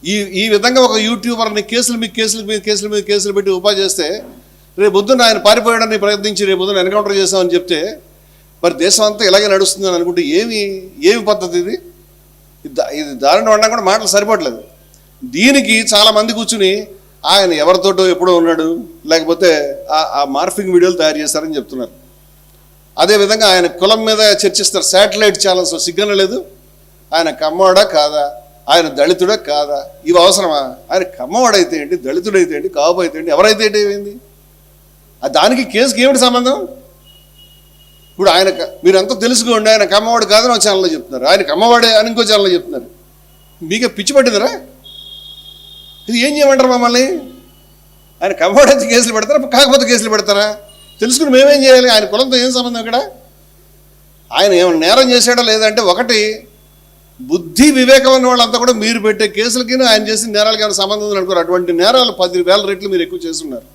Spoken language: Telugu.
ఈ విధంగా ఒక యూట్యూబర్ని కేసులు మీద కేసులు పెట్టి ఉపాధి చేస్తే రేపు పొద్దున్న ఆయన పారిపోయడానికి ప్రయత్నించి రేపు పొద్దున్న ఎన్కౌంటర్ చేస్తామని చెప్తే మరి దేశం అంతా ఇలాగే నడుస్తుందని అనుకుంటే ఏమి పద్ధతి ఇది దారుణం అన్నా కూడా మాటలు సరిపడలేదు. దీనికి చాలామంది కూర్చుని ఆయన ఎవరితోటో ఎప్పుడో ఉన్నాడు, లేకపోతే ఆ మార్ఫింగ్ వీడియోలు తయారు చేస్తారని చెప్తున్నారు. అదేవిధంగా ఆయన కులం మీద చర్చిస్తారు. శాటిలైట్ ఛానల్స్ సిగ్నల్ లేదు. ఆయన కమ్మవాడా కాదా, ఆయన దళితుడా కాదా, ఇవి అవసరమా? ఆయన కమ్మవాడైతే ఏంటి, దళితుడైతే ఏంటి, కాపు అయితే ఏంటి, ఎవరైతే ఏంటి ఏమైంది? దానికి కేసుకి ఏమిటి సంబంధం? ఇప్పుడు ఆయన మీరంతా తెలుసుకోండి, ఆయన కమ్మవాడు కాదని ఒక ఛానల్లో చెప్తున్నారు, ఆయన కమ్మవాడే అని ఇంకో ఛానల్లో చెప్తున్నారు. మీకే పిచ్చి పట్టిందరా? ఇది ఏం చేయమంటారు మమ్మల్ని? ఆయన కమ్మవాడైతే కేసులు పెడతారా, కాకపోతే కేసులు పెడతారా? తెలుసుకుని మేమేం చేయాలి? ఆయన కులంతో ఏం సంబంధం ఇక్కడ? ఆయన ఏమైనా నేరం చేశాడా లేదంటే, ఒకటి బుద్ధి వివేకం ఉన్న వాళ్ళంతా కూడా మీరు పెట్టే కేసులకి ఆయన చేసిన నేరాలకి ఏమైనా సంబంధం ఉందని అనుకోరు. అటువంటి నేరాలు 10,000 రెట్లు మీరు ఎక్కువ చేస్తున్నారు.